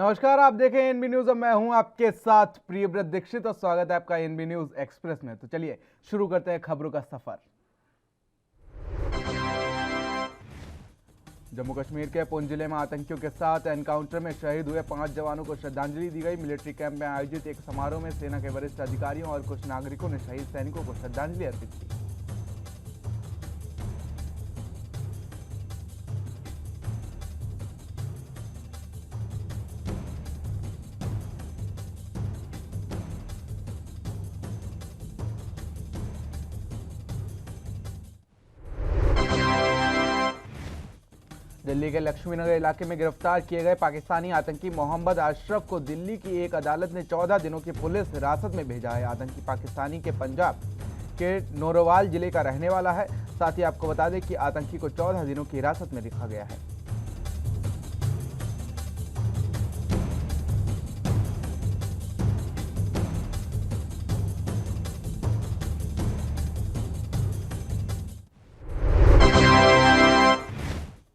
नमस्कार, आप देखें एनबी न्यूज और मैं हूं आपके साथ प्रियव्रत दीक्षित और स्वागत है आपका एनबी न्यूज एक्सप्रेस में। तो चलिए शुरू करते हैं खबरों का सफर। जम्मू कश्मीर के पुंछ जिले में आतंकियों के साथ एनकाउंटर में शहीद हुए 5 जवानों को श्रद्धांजलि दी गई। मिलिट्री कैंप में आयोजित एक समारोह में सेना के वरिष्ठ अधिकारियों और कुछ नागरिकों ने शहीद सैनिकों को श्रद्धांजलि अर्पित की। दिल्ली के लक्ष्मीनगर इलाके में गिरफ्तार किए गए पाकिस्तानी आतंकी मोहम्मद अशरफ को दिल्ली की एक अदालत ने 14 दिनों की पुलिस हिरासत में भेजा है। आतंकी पाकिस्तानी के पंजाब के नौरोवाल जिले का रहने वाला है। साथ ही आपको बता दें कि आतंकी को 14 दिनों की हिरासत में रखा गया है।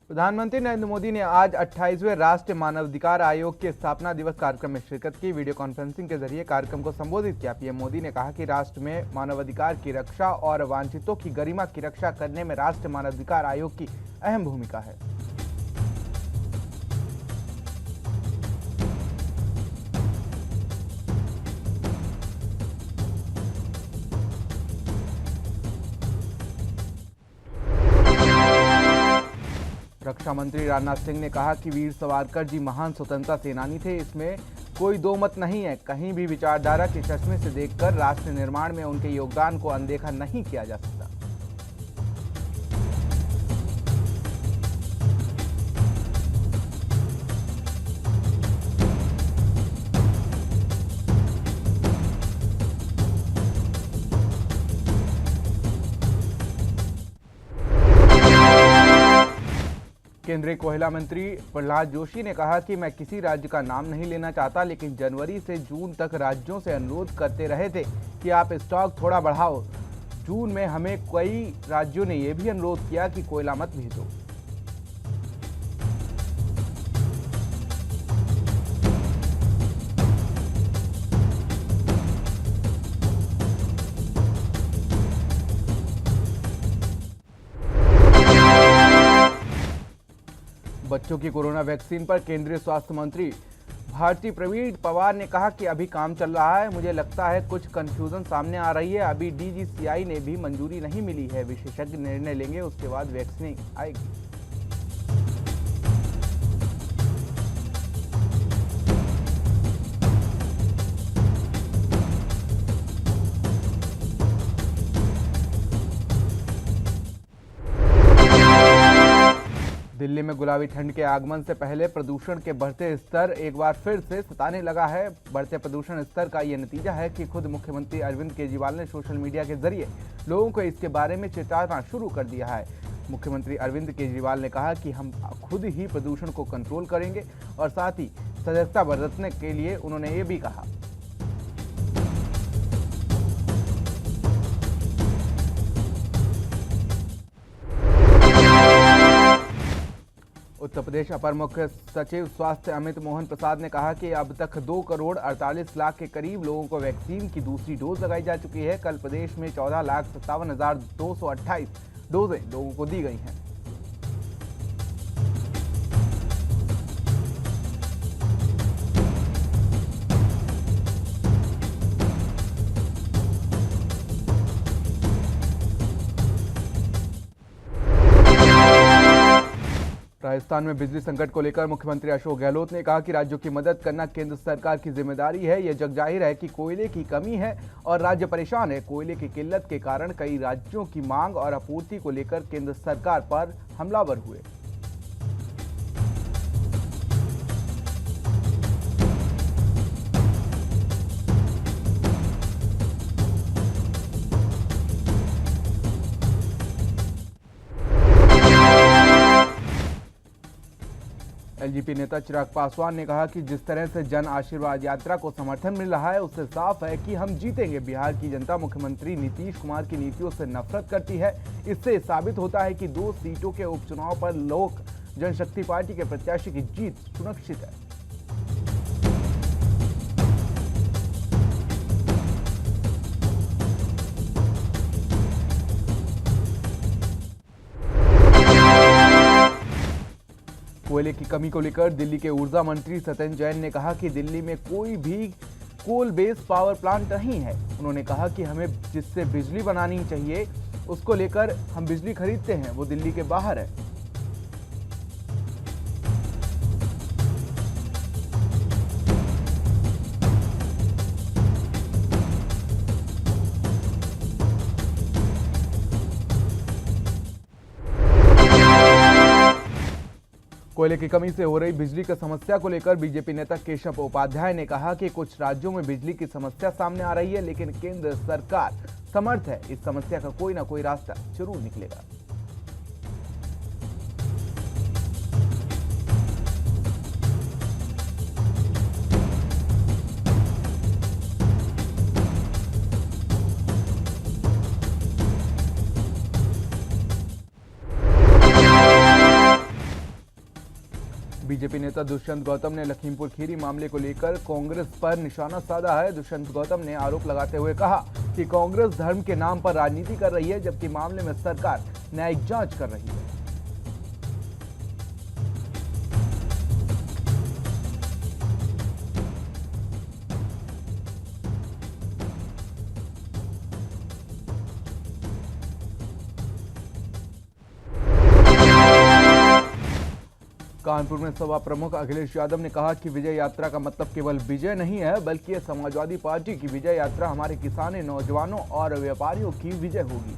प्रधानमंत्री नरेंद्र मोदी ने आज 28वें राष्ट्रीय मानवाधिकार आयोग के स्थापना दिवस कार्यक्रम में शिरकत की। वीडियो कॉन्फ्रेंसिंग के जरिए कार्यक्रम को संबोधित किया। पीएम मोदी ने कहा कि राष्ट्र में मानवाधिकार की रक्षा और वांछितों की गरिमा की रक्षा करने में राष्ट्रीय मानवाधिकार आयोग की अहम भूमिका है। रक्षा मंत्री राजनाथ सिंह ने कहा कि वीर सावरकर जी महान स्वतंत्रता सेनानी थे, इसमें कोई दो मत नहीं है। कहीं भी विचारधारा के चश्मे से देखकर राष्ट्र निर्माण में उनके योगदान को अनदेखा नहीं किया जा सकता। केंद्रीय कोयला मंत्री प्रहलाद जोशी ने कहा कि मैं किसी राज्य का नाम नहीं लेना चाहता, लेकिन जनवरी से जून तक राज्यों से अनुरोध करते रहे थे कि आप स्टॉक थोड़ा बढ़ाओ। जून में हमें कई राज्यों ने यह भी अनुरोध किया कि कोयला मत भेजो। बच्चों की कोरोना वैक्सीन पर केंद्रीय स्वास्थ्य मंत्री भारती प्रवीण पवार ने कहा कि अभी काम चल रहा है। मुझे लगता है कुछ कंफ्यूजन सामने आ रही है। अभी डीजीसीआई ने भी मंजूरी नहीं मिली है। विशेषज्ञ निर्णय लेंगे, उसके बाद वैक्सीन आएगी। दिल्ली में गुलाबी ठंड के आगमन से पहले प्रदूषण के बढ़ते स्तर एक बार फिर से सताने लगा है। बढ़ते प्रदूषण स्तर का यह नतीजा है कि खुद मुख्यमंत्री अरविंद केजरीवाल ने सोशल मीडिया के जरिए लोगों को इसके बारे में चेताना शुरू कर दिया है। मुख्यमंत्री अरविंद केजरीवाल ने कहा कि हम खुद ही प्रदूषण को कंट्रोल करेंगे और साथ ही सजगता बरतने के लिए उन्होंने ये भी कहा। उत्तर प्रदेश अपर मुख्य सचिव स्वास्थ्य अमित मोहन प्रसाद ने कहा कि अब तक 2 करोड़ 48 लाख के करीब लोगों को वैक्सीन की दूसरी डोज लगाई जा चुकी है। कल प्रदेश में 14,57,228 डोजें लोगों को दी गई हैं। राजस्थान में बिजली संकट को लेकर मुख्यमंत्री अशोक गहलोत ने कहा कि राज्यों की मदद करना केंद्र सरकार की जिम्मेदारी है। यह जगजाहिर है कि कोयले की कमी है और राज्य परेशान है। कोयले की किल्लत के कारण कई राज्यों की मांग और आपूर्ति को लेकर केंद्र सरकार पर हमलावर हुए। एलजेपी नेता चिराग पासवान ने कहा कि जिस तरह से जन आशीर्वाद यात्रा को समर्थन मिल रहा है, उससे साफ है कि हम जीतेंगे। बिहार की जनता मुख्यमंत्री नीतीश कुमार की नीतियों से नफरत करती है। इससे साबित होता है कि 2 सीटों के उपचुनाव पर लोक जनशक्ति पार्टी के प्रत्याशी की जीत सुनिश्चित है। कोयले की कमी को लेकर दिल्ली के ऊर्जा मंत्री सत्येंद्र जैन ने कहा कि दिल्ली में कोई भी कोल बेस्ड पावर प्लांट नहीं है। उन्होंने कहा कि हमें जिससे बिजली बनानी चाहिए उसको लेकर हम बिजली खरीदते हैं, वो दिल्ली के बाहर है। कोयले की कमी से हो रही बिजली की समस्या को लेकर बीजेपी नेता केशव उपाध्याय ने कहा कि कुछ राज्यों में बिजली की समस्या सामने आ रही है, लेकिन केंद्र सरकार समर्थ है, इस समस्या का कोई ना कोई रास्ता जरूर निकलेगा। बीजेपी नेता दुष्यंत गौतम ने लखीमपुर खीरी मामले को लेकर कांग्रेस पर निशाना साधा है। दुष्यंत गौतम ने आरोप लगाते हुए कहा कि कांग्रेस धर्म के नाम पर राजनीति कर रही है, जबकि मामले में सरकार न्यायिक जांच कर रही है। कानपुर में सपा प्रमुख अखिलेश यादव ने कहा कि विजय यात्रा का मतलब केवल विजय नहीं है, बल्कि यह समाजवादी पार्टी की विजय यात्रा हमारे किसानों, नौजवानों और व्यापारियों की विजय होगी।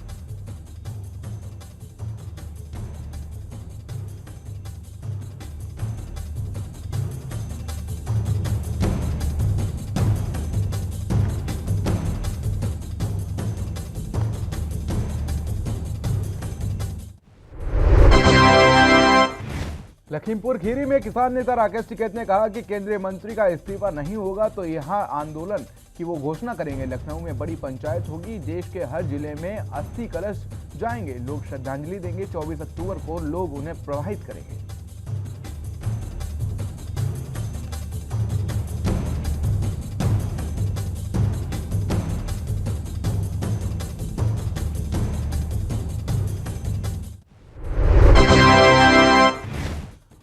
लखीमपुर खीरी में किसान नेता राकेश टिकैत ने कहा कि केंद्रीय मंत्री का इस्तीफा नहीं होगा तो यहां आंदोलन की वो घोषणा करेंगे। लखनऊ में बड़ी पंचायत होगी, देश के हर जिले में अस्थि कलश जाएंगे, लोग श्रद्धांजलि देंगे। 24 अक्टूबर को लोग उन्हें प्रवाहित करेंगे।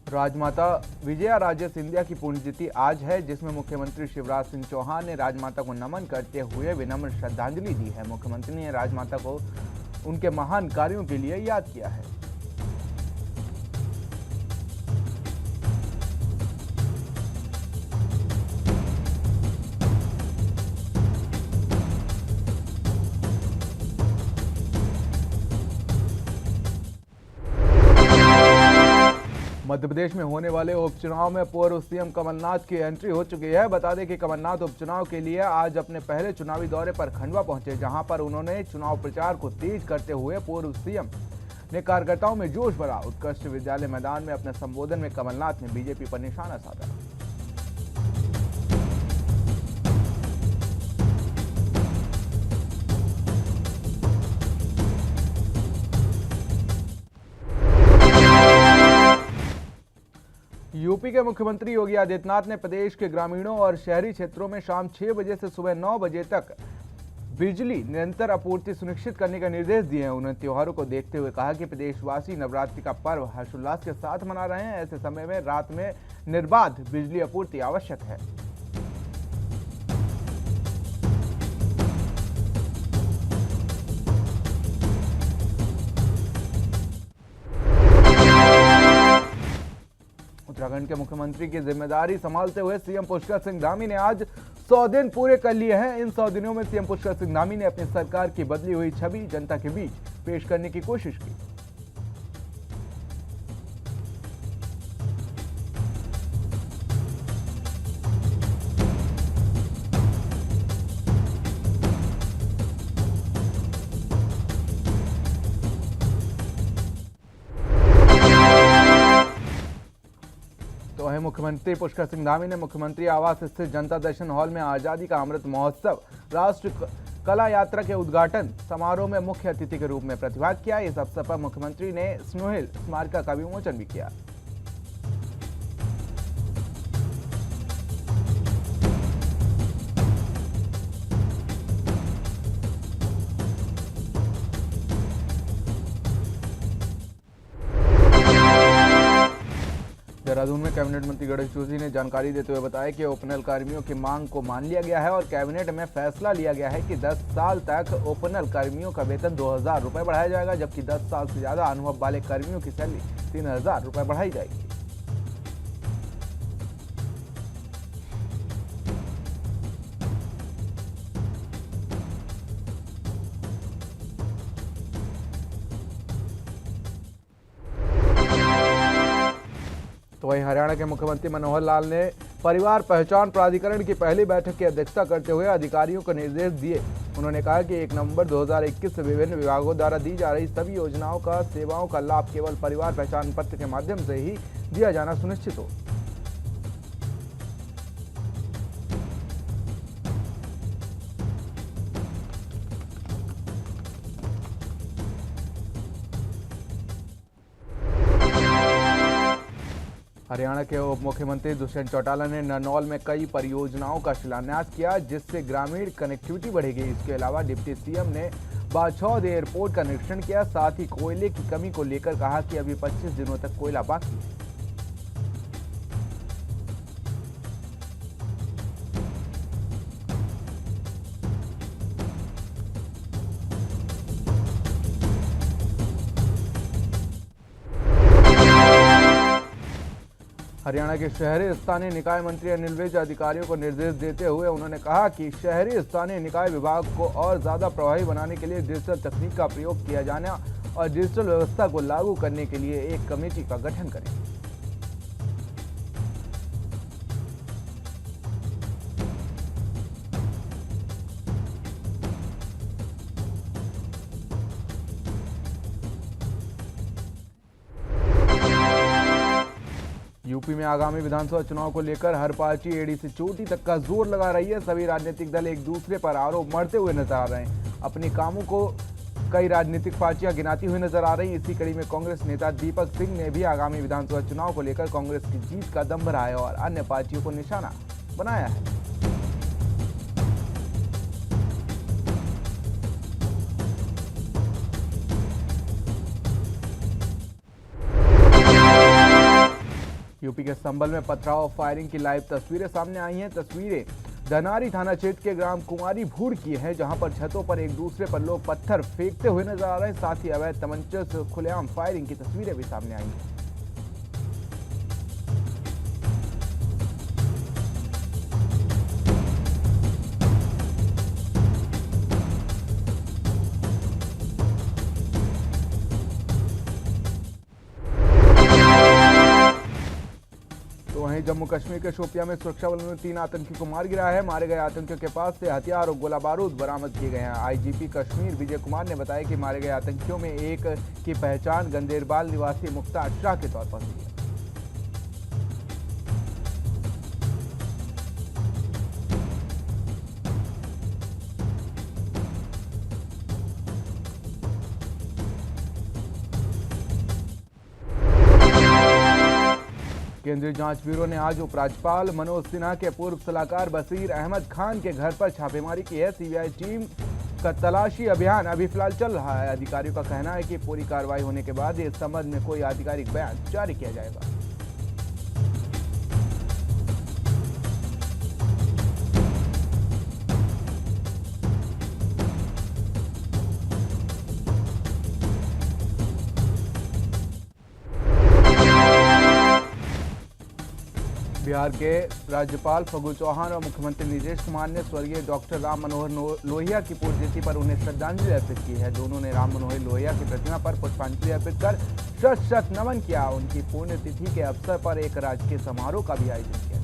राजमाता विजया राजे सिंधिया की पुण्यतिथि आज है, जिसमें मुख्यमंत्री शिवराज सिंह चौहान ने राजमाता को नमन करते हुए विनम्र श्रद्धांजलि दी है। मुख्यमंत्री ने राजमाता को उनके महान कार्यों के लिए याद किया है। मध्य प्रदेश में होने वाले उपचुनाव में पूर्व सीएम कमलनाथ की एंट्री हो चुकी है। बता दें कि कमलनाथ उपचुनाव के लिए आज अपने पहले चुनावी दौरे पर खंडवा पहुंचे, जहां पर उन्होंने चुनाव प्रचार को तेज करते हुए पूर्व सीएम ने कार्यकर्ताओं में जोश भरा। उत्कृष्ट विद्यालय मैदान में अपने संबोधन में कमलनाथ ने बीजेपी पर निशाना साधा। यूपी के मुख्यमंत्री योगी आदित्यनाथ ने प्रदेश के ग्रामीणों और शहरी क्षेत्रों में शाम 6 बजे से सुबह 9 बजे तक बिजली निरंतर आपूर्ति सुनिश्चित करने का निर्देश दिए हैं। उन्होंने त्योहारों को देखते हुए कहा कि प्रदेशवासी नवरात्रि का पर्व हर्षोल्लास के साथ मना रहे हैं। ऐसे समय में रात में निर्बाध बिजली आपूर्ति आवश्यक है। उत्तराखंड के मुख्यमंत्री की जिम्मेदारी संभालते हुए सीएम पुष्कर सिंह धामी ने आज 100 दिन पूरे कर लिए हैं। इन 100 दिनों में सीएम पुष्कर सिंह धामी ने अपनी सरकार की बदली हुई छवि जनता के बीच पेश करने की कोशिश की। तो है मुख्यमंत्री पुष्कर सिंह धामी ने मुख्यमंत्री आवास स्थित जनता दर्शन हॉल में आजादी का अमृत महोत्सव राष्ट्र कला यात्रा के उद्घाटन समारोह में मुख्य अतिथि के रूप में प्रतिभाग किया। इस अवसर पर मुख्यमंत्री ने स्नोहिल स्मारका का विमोचन भी किया। देहरादून में कैबिनेट मंत्री गणेश जोशी ने जानकारी देते हुए बताया कि ओपनल कर्मियों की मांग को मान लिया गया है और कैबिनेट में फैसला लिया गया है कि 10 साल तक ओपनल कर्मियों का वेतन 2,000 रुपये बढ़ाया जाएगा, जबकि 10 साल से ज्यादा अनुभव वाले कर्मियों की सैलरी 3,000 रुपये बढ़ाई जाएगी। तो वहीं हरियाणा के मुख्यमंत्री मनोहर लाल ने परिवार पहचान प्राधिकरण की पहली बैठक की अध्यक्षता करते हुए अधिकारियों को निर्देश दिए। उन्होंने कहा कि 1 नवंबर 2021 से विभिन्न विभागों द्वारा दी जा रही सभी योजनाओं का सेवाओं का लाभ केवल परिवार पहचान पत्र के माध्यम से ही दिया जाना सुनिश्चित हो। हरियाणा के उप मुख्यमंत्री दुष्यंत चौटाला ने नरनौल में कई परियोजनाओं का शिलान्यास किया, जिससे ग्रामीण कनेक्टिविटी बढ़ेगी। इसके अलावा डिप्टी सीएम ने बाछौद एयरपोर्ट का निरीक्षण किया। साथ ही कोयले की कमी को लेकर कहा कि अभी 25 दिनों तक कोयला बाकी है। हरियाणा के शहरी स्थानीय निकाय मंत्री अनिल विज अधिकारियों को निर्देश देते हुए उन्होंने कहा कि शहरी स्थानीय निकाय विभाग को और ज्यादा प्रभावी बनाने के लिए डिजिटल तकनीक का प्रयोग किया जाना और डिजिटल व्यवस्था को लागू करने के लिए एक कमेटी का गठन करें। यूपी में आगामी विधानसभा चुनाव को लेकर हर पार्टी एड़ी से चोटी तक का जोर लगा रही है। सभी राजनीतिक दल एक दूसरे पर आरोप मढ़ते हुए नजर आ रहे हैं। अपने कामों को कई राजनीतिक पार्टियां गिनाती हुई नजर आ रही हैं। इसी कड़ी में कांग्रेस नेता दीपक सिंह ने भी आगामी विधानसभा चुनाव को लेकर कांग्रेस की जीत का दम भरा है और अन्य पार्टियों को निशाना बनाया है। यूपी के संभल में पथराव और फायरिंग की लाइव तस्वीरें सामने आई हैं। तस्वीरें धनारी थाना क्षेत्र के ग्राम कुमारी भूड़ की हैं, जहां पर छतों पर एक दूसरे पर लोग पत्थर फेंकते हुए नजर आ रहे हैं। साथ ही अवैध तमंचे से खुलेआम फायरिंग की तस्वीरें भी सामने आई हैं। वहीं जम्मू कश्मीर के शोपियां में सुरक्षा बलों ने 3 आतंकी को मार गिराया है। मारे गए आतंकियों के पास से हथियार और गोला बारूद बरामद किए गए हैं। आईजीपी कश्मीर विजय कुमार ने बताया कि मारे गए आतंकियों में एक की पहचान गंदेरबाल निवासी मुख्तार शाह के तौर पर हुई है। केंद्रीय जांच ब्यूरो ने आज उपराज्यपाल मनोज सिन्हा के पूर्व सलाहकार बशीर अहमद खान के घर पर छापेमारी की है। सीबीआई टीम का तलाशी अभियान अभी फिलहाल चल रहा है। अधिकारियों का कहना है कि पूरी कार्रवाई होने के बाद इस संबंध में कोई आधिकारिक बयान जारी किया जाएगा। बिहार के राज्यपाल फागू चौहान और मुख्यमंत्री नीतीश कुमार ने स्वर्गीय डॉक्टर राम मनोहर लोहिया की पुण्यतिथि पर उन्हें श्रद्धांजलि अर्पित की है। दोनों ने राम मनोहर लोहिया की प्रतिमा पर पुष्पांजलि अर्पित कर शत शत नमन किया। उनकी पुण्यतिथि के अवसर पर एक राजकीय समारोह का भी आयोजन किया।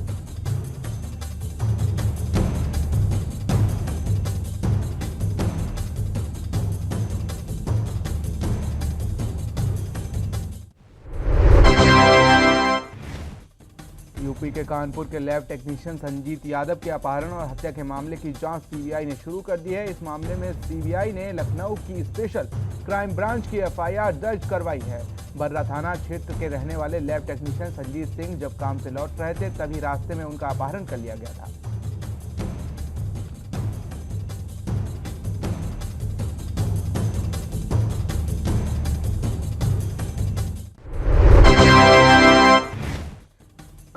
यूपी के कानपुर के लैब टेक्नीशियन संजीत यादव के अपहरण और हत्या के मामले की जांच सीबीआई ने शुरू कर दी है। इस मामले में सीबीआई ने लखनऊ की स्पेशल क्राइम ब्रांच की एफआईआर दर्ज करवाई है। बर्रा थाना क्षेत्र के रहने वाले लैब टेक्नीशियन संजीत सिंह जब काम से लौट रहे थे, तभी रास्ते में उनका अपहरण कर लिया गया था।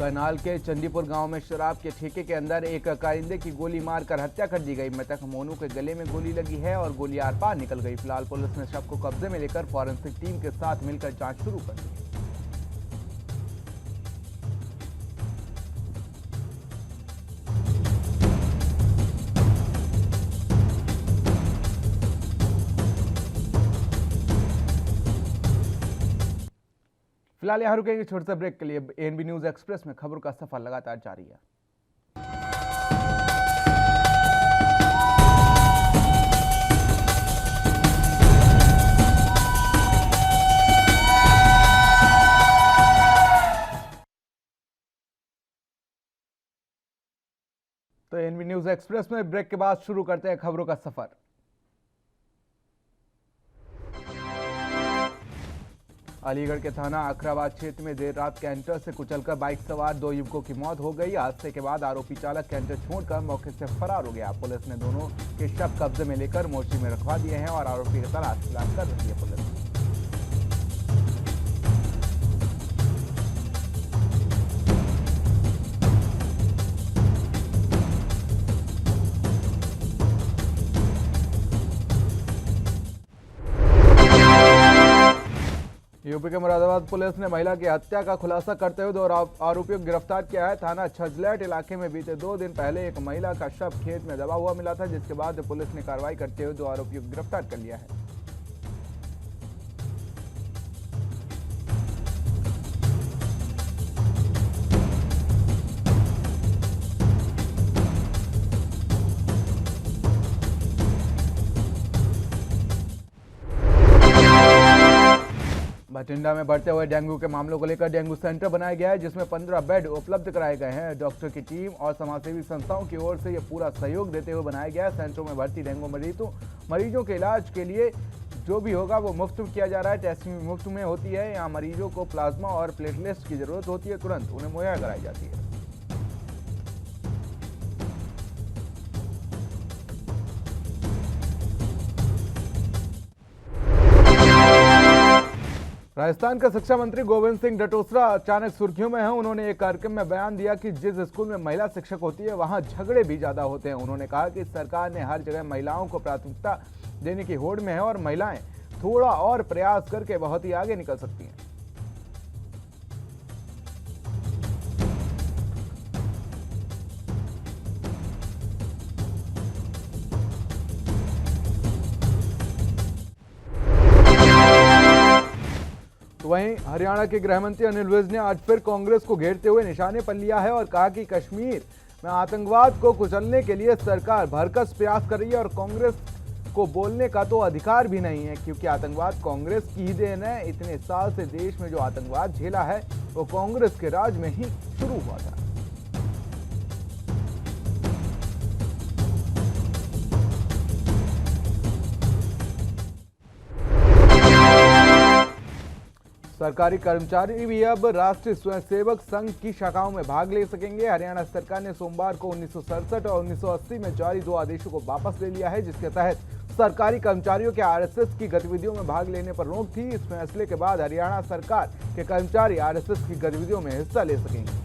करनाल के चंदीपुर गांव में शराब के ठेके के अंदर एक कारिंदे की गोली मारकर हत्या कर दी गई। मृतक मोनू के गले में गोली लगी है और गोली आर पार निकल गई। फिलहाल पुलिस ने शव को कब्जे में लेकर फॉरेंसिक टीम के साथ मिलकर जांच शुरू कर दी है। फिलहाल यहाँ रुकेंगे छोटे से ब्रेक के लिए। एएनबी न्यूज एक्सप्रेस में खबरों का सफर लगातार जारी है। तो एएनबी न्यूज एक्सप्रेस में ब्रेक के बाद शुरू करते हैं खबरों का सफर। अलीगढ़ के थाना अखराबाद क्षेत्र में देर रात कैंटर से कुचलकर बाइक सवार 2 युवकों की मौत हो गई। हादसे के बाद आरोपी चालक कैंटर छोड़कर मौके से फरार हो गया। पुलिस ने दोनों के शव कब्जे में लेकर मोर्ची में रखवा दिए हैं और आरोपी की तलाश फिलहाल कर रही है पुलिस। यूपी के मुरादाबाद पुलिस ने महिला की हत्या का खुलासा करते हुए 2 आरोपियों को गिरफ्तार किया है। थाना छजलैट इलाके में बीते 2 दिन पहले एक महिला का शव खेत में दबा हुआ मिला था, जिसके बाद पुलिस ने कार्रवाई करते हुए 2 आरोपियों को गिरफ्तार कर लिया है। बठिंडा में बढ़ते हुए डेंगू के मामलों को लेकर डेंगू सेंटर बनाया गया है, जिसमें 15 बेड उपलब्ध कराए गए हैं। डॉक्टर की टीम और समाजसेवी संस्थाओं की ओर से यह पूरा सहयोग देते हुए बनाया गया है। सेंटरों में भर्ती डेंगू मरीजों के इलाज के लिए जो भी होगा वो मुफ्त में किया जा रहा है। टेस्टिंग मुफ्त में होती है। यहाँ मरीजों को प्लाज्मा और प्लेटलेट्स की जरूरत होती है, तुरंत उन्हें मुहैया कराई जाती है। राजस्थान के शिक्षा मंत्री गोविंद सिंह डटोसरा अचानक सुर्खियों में हैं। उन्होंने एक कार्यक्रम में बयान दिया कि जिस स्कूल में महिला शिक्षक होती है वहां झगड़े भी ज्यादा होते हैं। उन्होंने कहा कि सरकार ने हर जगह महिलाओं को प्राथमिकता देने की होड़ में है और महिलाएं थोड़ा और प्रयास करके बहुत ही आगे निकल सकती हैं। तो वहीं हरियाणा के गृह मंत्री अनिल विज ने आज फिर कांग्रेस को घेरते हुए निशाने पर लिया है और कहा कि कश्मीर में आतंकवाद को कुचलने के लिए सरकार भरकस प्रयास कर रही है और कांग्रेस को बोलने का तो अधिकार भी नहीं है, क्योंकि आतंकवाद कांग्रेस की ही देन है। इतने साल से देश में जो आतंकवाद झेला है वो कांग्रेस के राज में ही शुरू हुआ था। सरकारी कर्मचारी भी अब राष्ट्रीय स्वयंसेवक संघ की शाखाओं में भाग ले सकेंगे। हरियाणा सरकार ने सोमवार को 1967 और 1980 में जारी 2 आदेशों को वापस ले लिया है, जिसके तहत सरकारी कर्मचारियों के आरएसएस की गतिविधियों में भाग लेने पर रोक थी। इस फैसले के बाद हरियाणा सरकार के कर्मचारी आरएसएस की गतिविधियों में हिस्सा ले सकेंगे।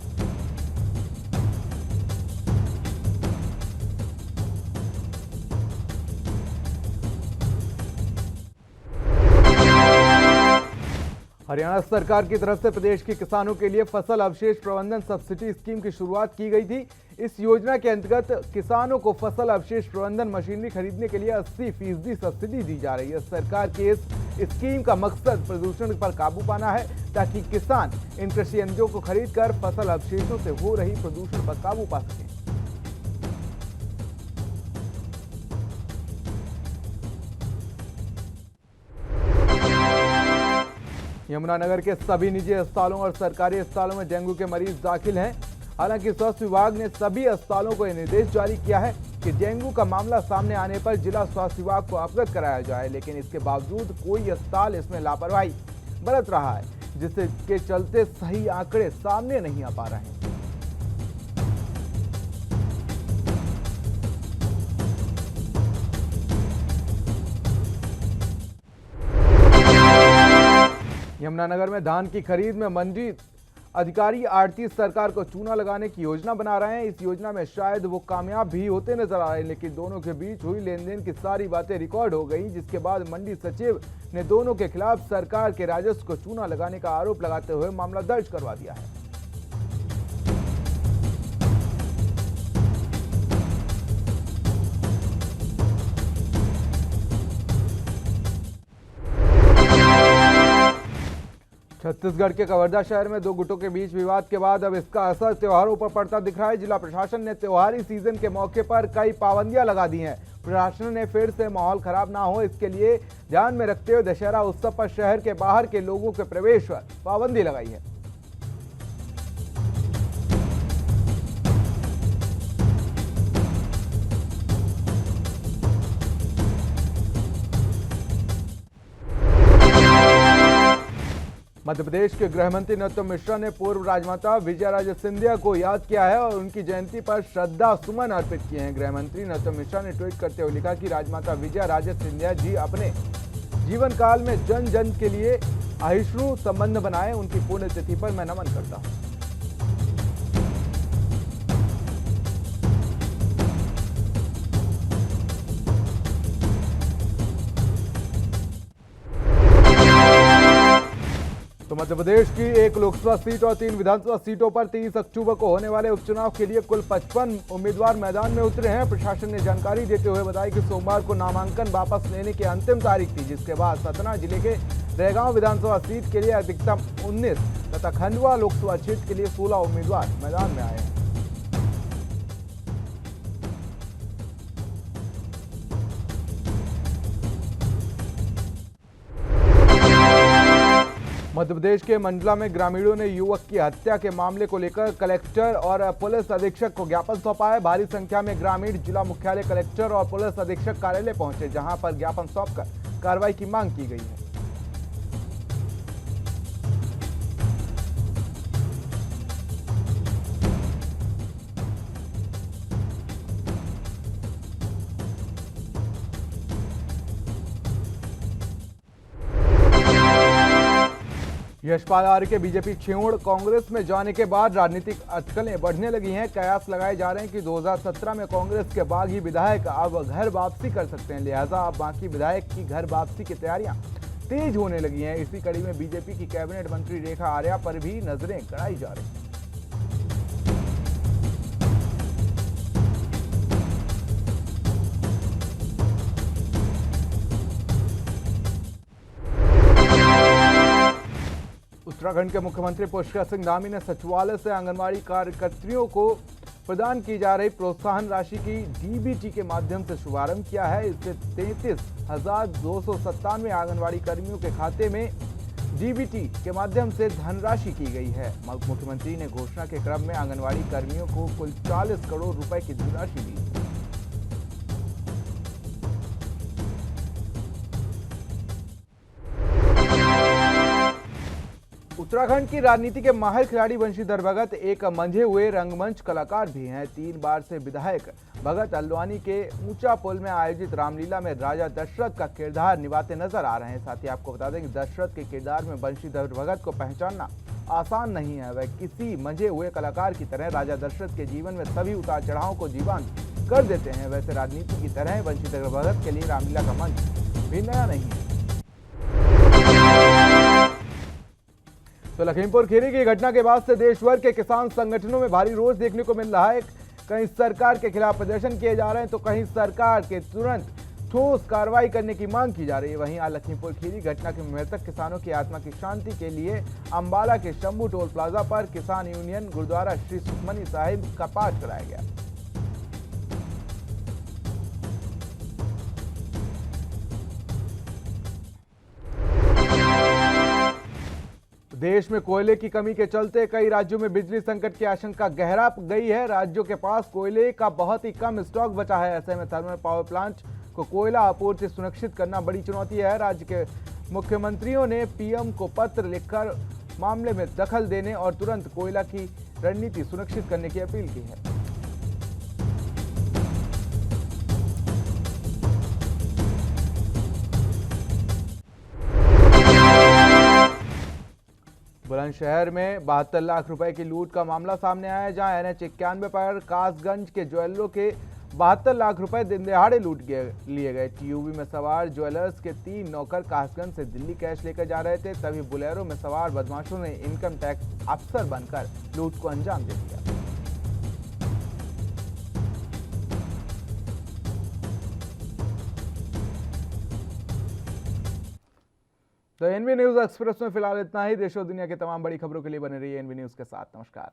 हरियाणा सरकार की तरफ से प्रदेश के किसानों के लिए फसल अवशेष प्रबंधन सब्सिडी स्कीम की शुरुआत की गई थी। इस योजना के अंतर्गत किसानों को फसल अवशेष प्रबंधन मशीनरी खरीदने के लिए 80% सब्सिडी दी जा रही है। सरकार की इस स्कीम का मकसद प्रदूषण पर काबू पाना है, ताकि किसान इन कृषि यंत्रों को खरीदकर फसल अवशेषों से हो रही प्रदूषण पर काबू पा सकें। यमुनानगर के सभी निजी अस्पतालों और सरकारी अस्पतालों में डेंगू के मरीज दाखिल हैं। हालांकि स्वास्थ्य विभाग ने सभी अस्पतालों को यह निर्देश जारी किया है कि डेंगू का मामला सामने आने पर जिला स्वास्थ्य विभाग को अवगत कराया जाए, लेकिन इसके बावजूद कोई अस्पताल इसमें लापरवाही बरत रहा है, जिसके चलते सही आंकड़े सामने नहीं आ पा रहे हैं। यमुनानगर में धान की खरीद में मंडी अधिकारी आढ़ती सरकार को चूना लगाने की योजना बना रहे हैं। इस योजना में शायद वो कामयाब भी होते नजर आ रहे हैं, लेकिन दोनों के बीच हुई लेन देन की सारी बातें रिकॉर्ड हो गई, जिसके बाद मंडी सचिव ने दोनों के खिलाफ सरकार के राजस्व को चूना लगाने का आरोप लगाते हुए मामला दर्ज करवा दिया है। छत्तीसगढ़ के कवर्धा शहर में दो गुटों के बीच विवाद के बाद अब इसका असर त्योहारों पर पड़ता दिख रहा है। जिला प्रशासन ने त्योहारी सीजन के मौके पर कई पाबंदियां लगा दी हैं। प्रशासन ने फिर से माहौल खराब ना हो, इसके लिए ध्यान में रखते हुए दशहरा उत्सव पर शहर के बाहर के लोगों के प्रवेश पर पाबंदी लगाई है। मध्य प्रदेश के गृह मंत्री नरोत्तम मिश्रा ने पूर्व राजमाता विजया राजे सिंधिया को याद किया है और उनकी जयंती पर श्रद्धा सुमन अर्पित किए हैं। गृह मंत्री नरोत्तम मिश्रा ने ट्वीट करते हुए लिखा कि राजमाता विजया राजे सिंधिया जी अपने जीवन काल में जन जन के लिए अहिष्णु संबंध बनाए। उनकी पुण्यतिथि पर मैं नमन करता हूं। तो मध्य प्रदेश की एक लोकसभा सीट और 3 विधानसभा सीटों पर 30 अक्टूबर को होने वाले उपचुनाव के लिए कुल 55 उम्मीदवार मैदान में उतरे हैं। प्रशासन ने जानकारी देते हुए बताया कि सोमवार को नामांकन वापस लेने की अंतिम तारीख थी, जिसके बाद सतना जिले के रैगांव विधानसभा सीट के लिए अधिकतम 19 तथा खंडवा लोकसभा क्षेत्र के लिए 16 उम्मीदवार मैदान में आए हैं। मध्य प्रदेश के मंडला में ग्रामीणों ने युवक की हत्या के मामले को लेकर कलेक्टर और पुलिस अधीक्षक को ज्ञापन सौंपा है। भारी संख्या में ग्रामीण जिला मुख्यालय कलेक्टर और पुलिस अधीक्षक कार्यालय पहुंचे, जहां पर ज्ञापन सौंपकर कार्रवाई की मांग की गई है। यशपाल आर्य के बीजेपी छोड़ कांग्रेस में जाने के बाद राजनीतिक अटकलें बढ़ने लगी हैं। कयास लगाए जा रहे हैं कि 2017 में कांग्रेस के बागी विधायक अब घर वापसी कर सकते हैं, लिहाजा अब बाकी विधायक की घर वापसी की तैयारियां तेज होने लगी हैं। इसी कड़ी में बीजेपी की कैबिनेट मंत्री रेखा आर्या पर भी नजरें गड़ाई जा रही हैं। उत्तराखंड के मुख्यमंत्री पुष्कर सिंह धामी ने सचिवालय से आंगनबाड़ी कार्यकर्त्रियों को प्रदान की जा रही प्रोत्साहन राशि की डीबीटी के माध्यम से शुभारंभ किया है। इससे 33,297 आंगनबाड़ी कर्मियों के खाते में डीबीटी के माध्यम से धनराशि की गई है। मुख्यमंत्री ने घोषणा के क्रम में आंगनबाड़ी कर्मियों को कुल 40 करोड़ रुपए की धनराशि दी। उत्तराखंड की राजनीति के माहिर खिलाड़ी बंशीधर भगत एक मंझे हुए रंगमंच कलाकार भी हैं। 3 बार से विधायक भगत हल्द्वानी के ऊंचा पुल में आयोजित रामलीला में राजा दशरथ का किरदार निभाते नजर आ रहे हैं। साथ ही आपको बता दें कि दशरथ के किरदार में बंशीधर भगत को पहचानना आसान नहीं है। वह किसी मंझे हुए कलाकार की तरह राजा दशरथ के जीवन में सभी उतार चढ़ाव को जीवंत कर देते हैं। वैसे राजनीति की तरह बंशीधर भगत के लिए रामलीला का मंच भी नया नहीं है। तो लखीमपुर खीरी की घटना के बाद से देश भर के किसान संगठनों में भारी रोष देखने को मिल रहा है। कहीं सरकार के खिलाफ प्रदर्शन किए जा रहे हैं, तो कहीं सरकार के तुरंत ठोस कार्रवाई करने की मांग की जा रही है। वहीं आज लखीमपुर खीरी घटना के मृतक किसानों की आत्मा की शांति के लिए अंबाला के शंभू टोल प्लाजा पर किसान यूनियन गुरुद्वारा श्री सुखमनी साहिब का पाठ कराया गया। देश में कोयले की कमी के चलते कई राज्यों में बिजली संकट की आशंका गहरा गई है। राज्यों के पास कोयले का बहुत ही कम स्टॉक बचा है। ऐसे में थर्मल पावर प्लांट को कोयला आपूर्ति सुनिश्चित करना बड़ी चुनौती है। राज्य के मुख्यमंत्रियों ने पीएम को पत्र लिखकर मामले में दखल देने और तुरंत कोयला की रणनीति सुनिश्चित करने की अपील की है। बुलंदशहर में 72 लाख रुपए की लूट का मामला सामने आया है, जहां NH 91 पर कासगंज के ज्वेलरों के 72 लाख रुपए दिन दहाड़े लूट लिए गए। TUV में सवार ज्वेलर्स के 3 नौकर कासगंज से दिल्ली कैश लेकर जा रहे थे, तभी बोलेरो में सवार बदमाशों ने इनकम टैक्स अफसर बनकर लूट को अंजाम दे दिया। तो NV न्यूज एक्सप्रेस में फिलहाल इतना ही। देश और दुनिया की तमाम बड़ी खबरों के लिए बने रहिए NV न्यूज के साथ। नमस्कार।